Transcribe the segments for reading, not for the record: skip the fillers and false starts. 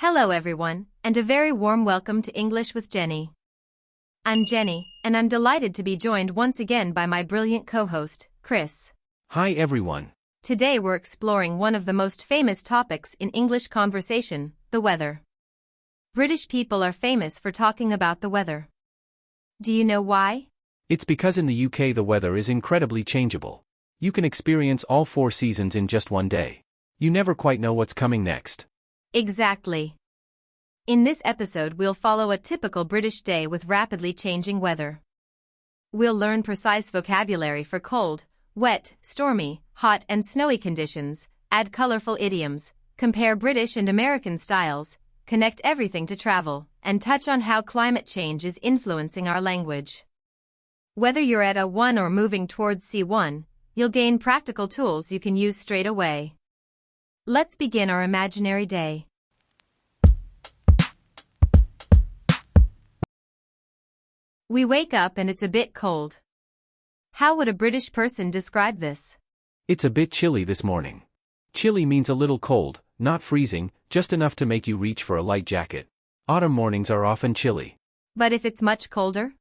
Hello everyone, and a very warm welcome to English with Jenny. I'm Jenny, and I'm delighted to be joined once again by my brilliant co-host, Chris. Hi everyone. Today we're exploring one of the most famous topics in English conversation, the weather. British people are famous for talking about the weather. Do you know why? It's because in the UK the weather is incredibly changeable. You can experience all 4 seasons in just one day. You never quite know what's coming next. Exactly. In this episode we'll follow a typical British day with rapidly changing weather. We'll learn precise vocabulary for cold, wet, stormy, hot and snowy conditions, add colorful idioms, compare British and American styles, connect everything to travel, and touch on how climate change is influencing our language. Whether you're at A1 or moving towards C1, you'll gain practical tools you can use straight away. Let's begin our imaginary day. We wake up and it's a bit cold. How would a British person describe this? It's a bit chilly this morning. Chilly means a little cold, not freezing, just enough to make you reach for a light jacket. Autumn mornings are often chilly. But if it's much colder?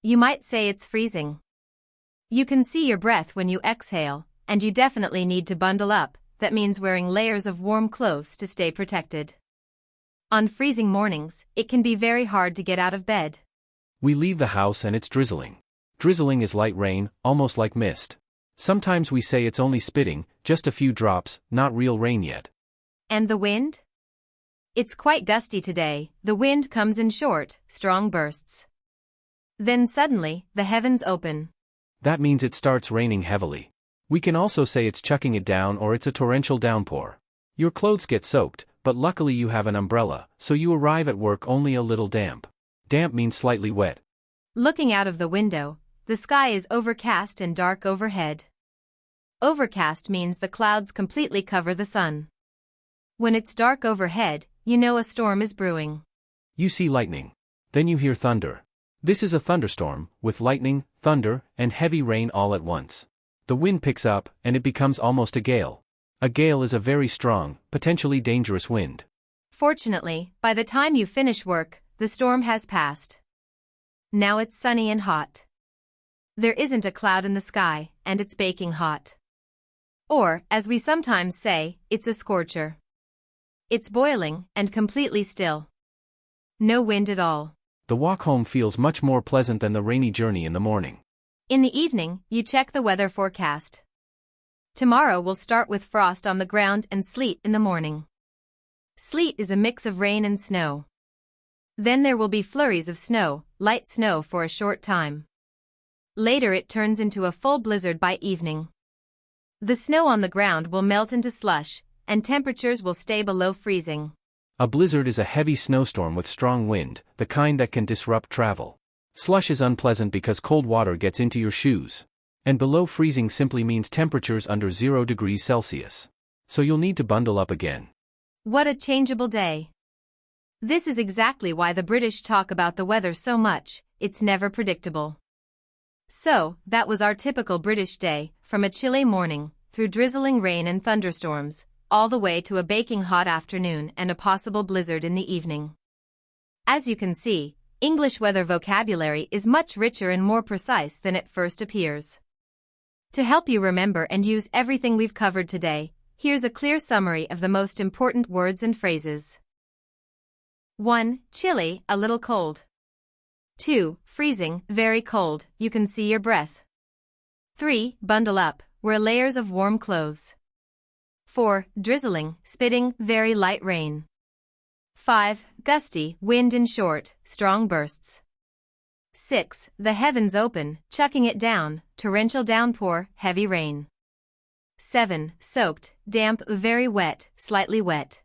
You might say it's freezing. You can see your breath when you exhale, and you definitely need to bundle up. That means wearing layers of warm clothes to stay protected. On freezing mornings, it can be very hard to get out of bed. We leave the house and it's drizzling. Drizzling is light rain, almost like mist. Sometimes we say it's only spitting, just a few drops, not real rain yet. And the wind? It's quite gusty today. The wind comes in short, strong bursts. Then suddenly, the heavens open. That means it starts raining heavily. We can also say it's chucking it down or it's a torrential downpour. Your clothes get soaked, but luckily you have an umbrella, so you arrive at work only a little damp. Damp means slightly wet. Looking out of the window, the sky is overcast and dark overhead. Overcast means the clouds completely cover the sun. When it's dark overhead, you know a storm is brewing. You see lightning. Then you hear thunder. This is a thunderstorm, with lightning, thunder, and heavy rain all at once. The wind picks up, and it becomes almost a gale. A gale is a very strong, potentially dangerous wind. Fortunately, by the time you finish work, the storm has passed. Now it's sunny and hot. There isn't a cloud in the sky, and it's baking hot. Or, as we sometimes say, it's a scorcher. It's boiling, and completely still. No wind at all. The walk home feels much more pleasant than the rainy journey in the morning. In the evening, you check the weather forecast. Tomorrow we'll start with frost on the ground and sleet in the morning. Sleet is a mix of rain and snow. Then there will be flurries of snow, light snow for a short time. Later it turns into a full blizzard by evening. The snow on the ground will melt into slush, and temperatures will stay below freezing. A blizzard is a heavy snowstorm with strong wind, the kind that can disrupt travel. Slush is unpleasant because cold water gets into your shoes. And below freezing simply means temperatures under 0 degrees Celsius. So you'll need to bundle up again. What a changeable day. This is exactly why the British talk about the weather so much, it's never predictable. So, that was our typical British day, from a chilly morning, through drizzling rain and thunderstorms, all the way to a baking hot afternoon and a possible blizzard in the evening. As you can see, English weather vocabulary is much richer and more precise than it first appears. To help you remember and use everything we've covered today, here's a clear summary of the most important words and phrases. 1. Chilly, a little cold. 2. Freezing, very cold, you can see your breath. 3. Bundle up, wear layers of warm clothes. 4. Drizzling, spitting, very light rain. 5. Gusty, wind and short, strong bursts. 6. The heavens open, chucking it down, torrential downpour, heavy rain. 7. Soaked, damp, very wet, slightly wet.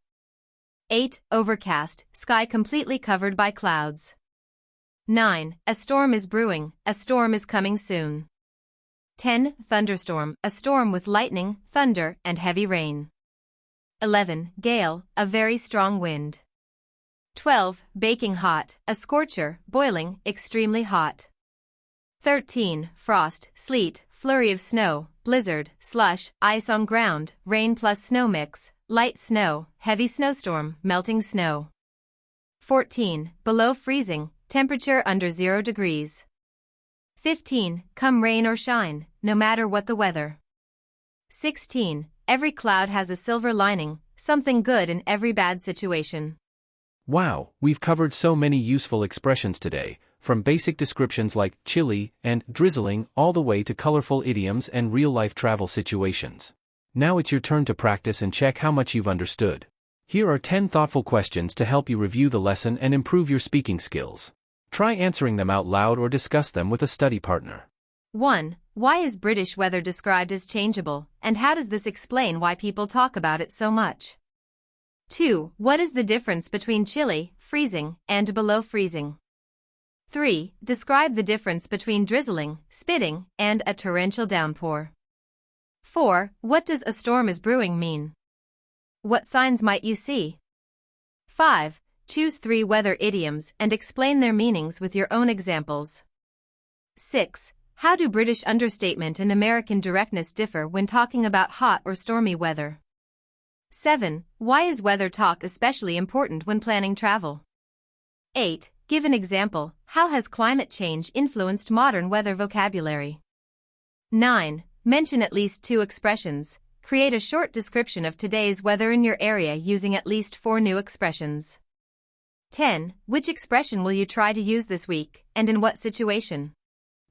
8. Overcast, sky completely covered by clouds. 9. A storm is brewing, a storm is coming soon. 10. Thunderstorm, a storm with lightning, thunder, and heavy rain. 11. Gale, a very strong wind. 12. Baking hot, a scorcher, boiling, extremely hot. 13. Frost, sleet, flurry of snow, blizzard, slush, ice on ground, rain plus snow mix, light snow, heavy snowstorm, melting snow. 14. Below freezing, temperature under 0 degrees. 15. Come rain or shine, no matter what the weather. 16. Every cloud has a silver lining, something good in every bad situation. Wow, we've covered so many useful expressions today, from basic descriptions like chilly and drizzling all the way to colorful idioms and real-life travel situations. Now it's your turn to practice and check how much you've understood. Here are 10 thoughtful questions to help you review the lesson and improve your speaking skills. Try answering them out loud or discuss them with a study partner. 1. Why is British weather described as changeable, and how does this explain why people talk about it so much? 2. What is the difference between chilly, freezing, and below freezing? 3. Describe the difference between drizzling, spitting, and a torrential downpour. 4. What does a storm is brewing mean? What signs might you see? 5. Choose 3 weather idioms and explain their meanings with your own examples. 6. How do British understatement and American directness differ when talking about hot or stormy weather? 7. Why is weather talk especially important when planning travel? 8. Give an example. How has climate change influenced modern weather vocabulary? 9. Mention at least 2 expressions. Create a short description of today's weather in your area using at least 4 new expressions. 10. Which expression will you try to use this week, and in what situation?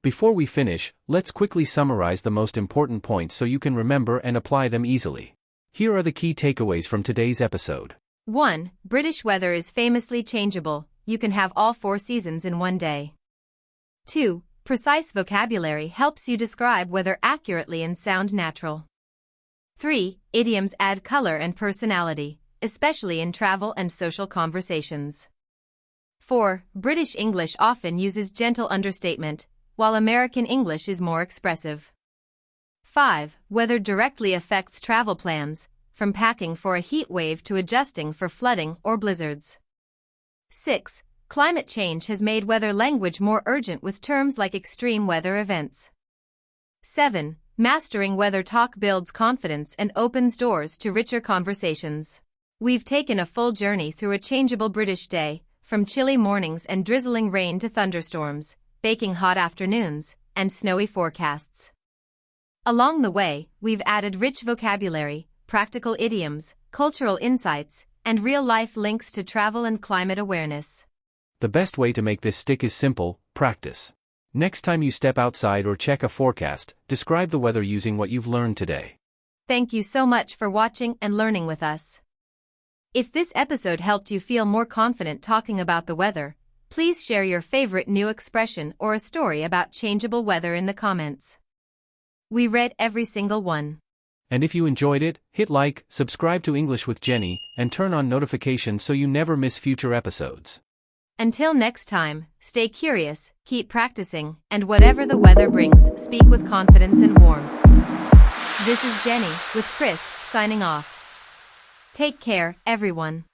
Before we finish, let's quickly summarize the most important points so you can remember and apply them easily. Here are the key takeaways from today's episode. 1. British weather is famously changeable. You can have all 4 seasons in one day. 2. Precise vocabulary helps you describe weather accurately and sound natural. 3. Idioms add color and personality, especially in travel and social conversations. 4. British English often uses gentle understatement, while American English is more expressive. 5. Weather directly affects travel plans, from packing for a heat wave to adjusting for flooding or blizzards. 6. Climate change has made weather language more urgent with terms like extreme weather events. 7. Mastering weather talk builds confidence and opens doors to richer conversations. We've taken a full journey through a changeable British day, from chilly mornings and drizzling rain to thunderstorms, baking hot afternoons, and snowy forecasts. Along the way, we've added rich vocabulary, practical idioms, cultural insights, and real-life links to travel and climate awareness. The best way to make this stick is simple: practice. Next time you step outside or check a forecast, describe the weather using what you've learned today. Thank you so much for watching and learning with us. If this episode helped you feel more confident talking about the weather, please share your favorite new expression or a story about changeable weather in the comments. We read every single one. And if you enjoyed it, hit like, subscribe to English with Jenny, and turn on notifications so you never miss future episodes. Until next time, stay curious, keep practicing, and whatever the weather brings, speak with confidence and warmth. This is Jenny, with Chris, signing off. Take care, everyone.